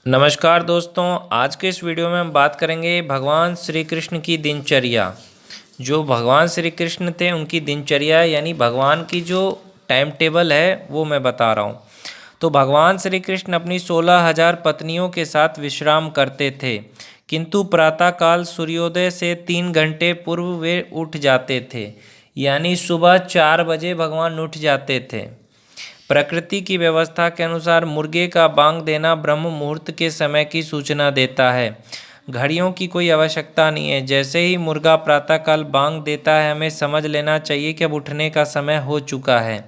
नमस्कार दोस्तों, आज के इस वीडियो में हम बात करेंगे भगवान श्री कृष्ण की दिनचर्या। जो भगवान श्री कृष्ण थे उनकी दिनचर्या यानी भगवान की जो टाइम टेबल है वो मैं बता रहा हूँ। तो भगवान श्री कृष्ण अपनी 16,000 पत्नियों के साथ विश्राम करते थे, किंतु प्रातःकाल सूर्योदय से 3 घंटे पूर्व वे उठ जाते थे, यानी सुबह 4 बजे भगवान उठ जाते थे। प्रकृति की व्यवस्था के अनुसार मुर्गे का बांग देना ब्रह्म मुहूर्त के समय की सूचना देता है। घड़ियों की कोई आवश्यकता नहीं है। जैसे ही मुर्गा प्रातःकाल बांग देता है, हमें समझ लेना चाहिए कि अब उठने का समय हो चुका है।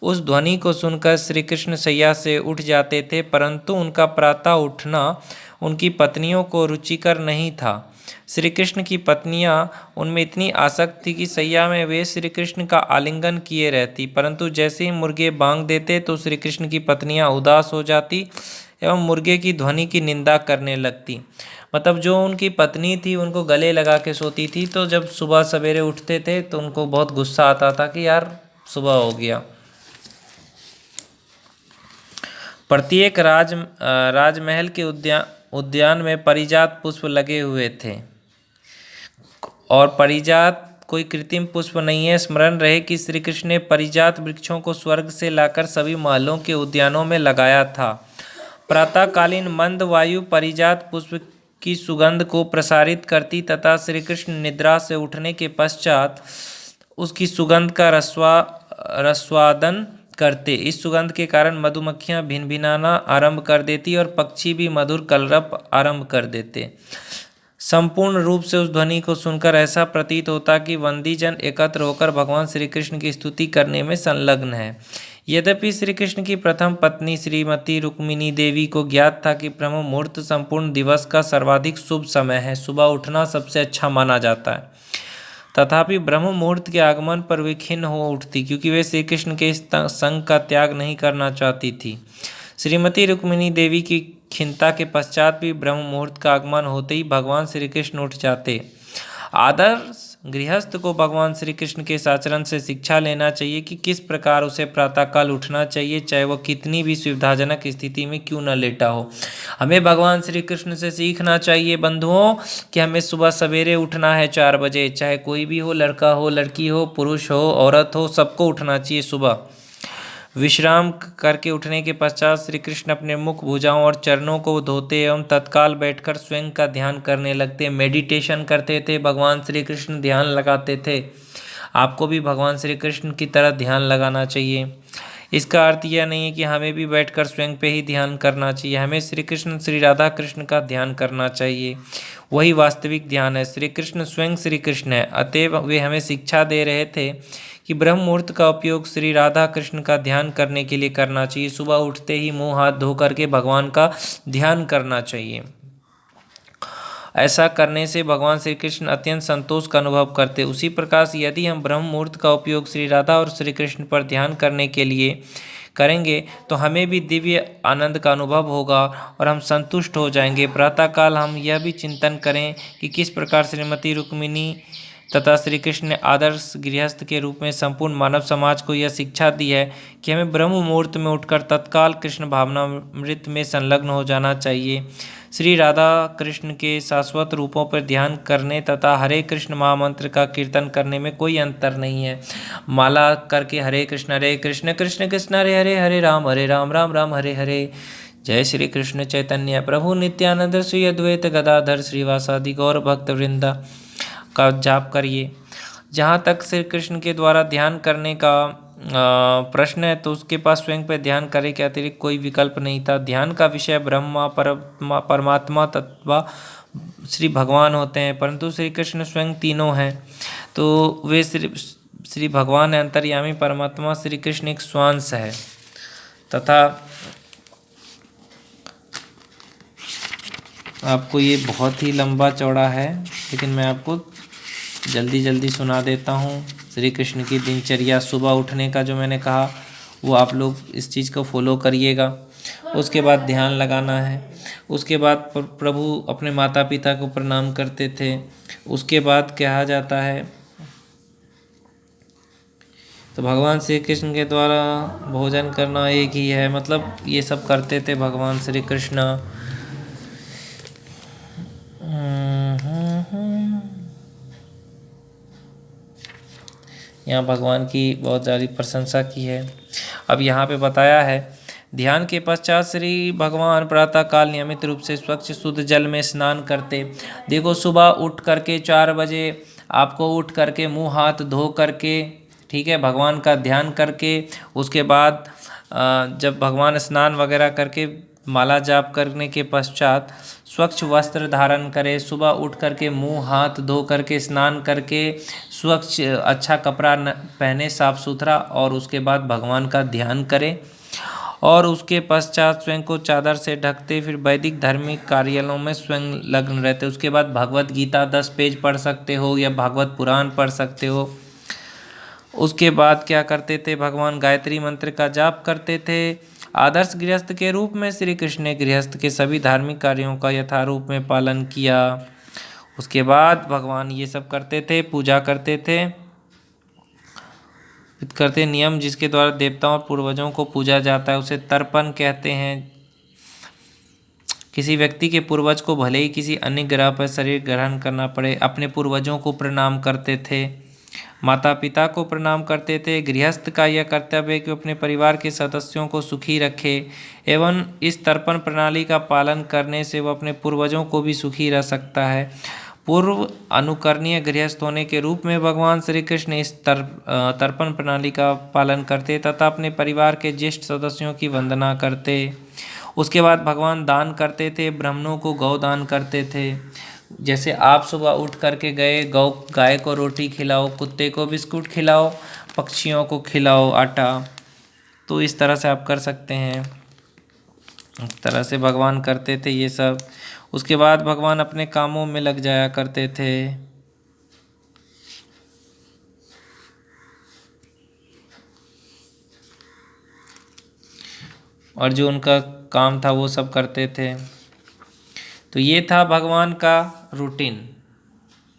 उस ध्वनि को सुनकर श्री कृष्ण शैया से उठ जाते थे, परंतु उनका प्रातः उठना उनकी पत्नियों को रुचिकर नहीं था। श्री कृष्ण की पत्नियां उनमें इतनी आसक्त थी कि सैया में वे श्री कृष्ण का आलिंगन किए रहती, परंतु जैसे ही मुर्गे बांग देते तो श्री कृष्ण की पत्नियां उदास हो जाती एवं मुर्गे की ध्वनि की निंदा करने लगती। मतलब जो उनकी पत्नी थी उनको गले लगा के सोती थी, तो जब सुबह सवेरे उठते थे तो उनको बहुत गुस्सा आता था कि यार सुबह हो गया। प्रत्येक राजमहल के उद्यान में पारिजात पुष्प लगे हुए थे, और पारिजात कोई कृत्रिम पुष्प नहीं है। स्मरण रहे कि श्री कृष्ण ने पारिजात वृक्षों को स्वर्ग से लाकर सभी महलों के उद्यानों में लगाया था। प्रातःकालीन मंद वायु पारिजात पुष्प की सुगंध को प्रसारित करती तथा श्री कृष्ण निद्रा से उठने के पश्चात उसकी सुगंध का रस्वादन करते। इस सुगंध के कारण मधुमक्खियां भिनभिनाना आरंभ कर देती और पक्षी भी मधुर कलरव आरंभ कर देते। संपूर्ण रूप से उस ध्वनि को सुनकर ऐसा प्रतीत होता कि वंदीजन एकत्र होकर भगवान श्री कृष्ण की स्तुति करने में संलग्न है। यद्यपि श्री कृष्ण की प्रथम पत्नी श्रीमती रुक्मिणी देवी को ज्ञात था कि ब्रह्म मुहूर्त संपूर्ण दिवस का सर्वाधिक शुभ समय है, सुबह उठना सबसे अच्छा माना जाता है, तथापि ब्रह्म मुहूर्त के आगमन पर वे खिन्न हो उठती, क्योंकि वे श्री कृष्ण के इस संग का त्याग नहीं करना चाहती थी। श्रीमती रुक्मिणी देवी की खिन्नता के पश्चात भी ब्रह्म मुहूर्त का आगमन होते ही भगवान श्री कृष्ण उठ जाते। आदर्श गृहस्थ को भगवान श्री कृष्ण के इस आचरण से शिक्षा लेना चाहिए कि किस प्रकार उसे प्रातःकाल उठना चाहिए, चाहे वह कितनी भी सुविधाजनक स्थिति में क्यों न लेटा हो। हमें भगवान श्री कृष्ण से सीखना चाहिए बंधुओं कि हमें सुबह सवेरे उठना है 4 बजे, चाहे कोई भी हो, लड़का हो, लड़की हो, पुरुष हो, औरत हो, सबको उठना चाहिए सुबह। विश्राम करके उठने के पश्चात श्री कृष्ण अपने मुख, भुजाओं और चरणों को धोते एवं तत्काल बैठकर स्वयं का ध्यान करने लगते। मेडिटेशन करते थे, भगवान श्री कृष्ण ध्यान लगाते थे। आपको भी भगवान श्री कृष्ण की तरह ध्यान लगाना चाहिए। इसका अर्थ यह नहीं है कि हमें भी बैठकर स्वयं पे ही ध्यान करना चाहिए। हमें श्री कृष्ण, श्री राधा कृष्ण का ध्यान करना चाहिए। वही वास्तविक ध्यान है। श्री कृष्ण स्वयं श्री कृष्ण है, अतएव वे हमें शिक्षा दे रहे थे कि ब्रह्म मुहूर्त का उपयोग श्री राधा कृष्ण का ध्यान करने के लिए करना चाहिए। सुबह उठते ही मुंह हाथ धो करके भगवान का ध्यान करना चाहिए। ऐसा करने से भगवान श्री कृष्ण अत्यंत संतोष का अनुभव करते। उसी प्रकार से यदि हम ब्रह्म मुहूर्त का उपयोग श्री राधा और श्री कृष्ण पर ध्यान करने के लिए करेंगे तो हमें भी दिव्य आनंद का अनुभव होगा और हम संतुष्ट हो जाएंगे। प्रातःकाल हम यह भी चिंतन करें कि किस प्रकार श्रीमती रुक्मिणी तथा श्री कृष्ण ने आदर्श गृहस्थ के रूप में संपूर्ण मानव समाज को यह शिक्षा दी है कि हमें ब्रह्म मुहूर्त में उठकर तत्काल कृष्ण भावनामृत में संलग्न हो जाना चाहिए। श्री राधा कृष्ण के शाश्वत रूपों पर ध्यान करने तथा हरे कृष्ण महामंत्र का कीर्तन करने में कोई अंतर नहीं है। माला करके हरे कृष्ण कृष्ण कृष्ण हरे हरे, हरे राम राम राम हरे हरे। जय श्री कृष्ण चैतन्य प्रभु नित्यानंद श्री अद्वैत गदाधर श्रीवासादि गौर भक्त वृंदा का जाप करिए। जहाँ तक श्री कृष्ण के द्वारा ध्यान करने का प्रश्न है, तो उसके पास स्वयं पर ध्यान करे के अतिरिक्त कोई विकल्प नहीं था। ध्यान का विषय ब्रह्मा परमात्मा तत्व श्री भगवान होते हैं, परंतु श्री कृष्ण स्वयं तीनों हैं। तो वे श्री भगवान है, अंतर्यामी परमात्मा। श्री कृष्ण एक स्वांश है तथा आपको ये बहुत ही लंबा चौड़ा है, लेकिन मैं आपको जल्दी जल्दी सुना देता हूँ। श्री कृष्ण की दिनचर्या, सुबह उठने का जो मैंने कहा वो आप लोग इस चीज़ को फॉलो करिएगा। उसके बाद ध्यान लगाना है। उसके बाद प्रभु अपने माता पिता को प्रणाम करते थे। उसके बाद कहा जाता है तो भगवान श्री कृष्ण के द्वारा भोजन करना एक ही है, मतलब ये सब करते थे भगवान श्री कृष्ण। यहाँ भगवान की बहुत ज़्यादा प्रशंसा की है। अब यहाँ पे बताया है, ध्यान के पश्चात श्री भगवान प्रातःकाल नियमित रूप से स्वच्छ शुद्ध जल में स्नान करते। देखो, सुबह उठ करके 4 बजे आपको उठ करके मुंह हाथ धो करके, ठीक है, भगवान का ध्यान करके, उसके बाद जब भगवान स्नान वगैरह करके माला जाप करने के पश्चात स्वच्छ वस्त्र धारण करें। सुबह उठ करके मुंह हाथ धो करके स्नान करके स्वच्छ अच्छा कपड़ा पहने साफ सुथरा, और उसके बाद भगवान का ध्यान करें। और उसके पश्चात स्वयं को चादर से ढकते फिर वैदिक धार्मिक कार्यालयों में स्वयं लग्न रहते। उसके बाद भगवत गीता 10 पेज पढ़ सकते हो या भागवत पुराण पढ़ सकते हो। उसके बाद क्या करते थे, भगवान गायत्री मंत्र का जाप करते थे। आदर्श गृहस्थ के रूप में श्री कृष्ण ने गृहस्थ के सभी धार्मिक कार्यों का यथारूप में पालन किया। उसके बाद भगवान ये सब करते थे, पूजा करते नियम जिसके द्वारा देवताओं और पूर्वजों को पूजा जाता है उसे तर्पण कहते हैं। किसी व्यक्ति के पूर्वज को भले ही किसी अन्य ग्रह पर शरीर ग्रहण करना पड़े, अपने पूर्वजों को प्रणाम करते थे, माता पिता को प्रणाम करते थे। गृहस्थ का यह कर्तव्य है कि अपने परिवार के सदस्यों को सुखी रखे एवं इस तर्पण प्रणाली का पालन करने से वह अपने पूर्वजों को भी सुखी रह सकता है। पूर्व अनुकरणीय गृहस्थ होने के रूप में भगवान श्री कृष्ण इस तर्पण प्रणाली का पालन करते तथा अपने परिवार के ज्येष्ठ सदस्यों की वंदना करते। उसके बाद भगवान दान करते थे, ब्राह्मणों को गौ दान करते थे। जैसे आप सुबह उठ करके गए, गाय को रोटी खिलाओ, कुत्ते को बिस्कुट खिलाओ, पक्षियों को खिलाओ आटा, तो इस तरह से आप कर सकते हैं। इस तरह से भगवान करते थे ये सब। उसके बाद भगवान अपने कामों में लग जाया करते थे। और जो उनका काम था वो सब करते थे। तो ये था भगवान का रूटीन।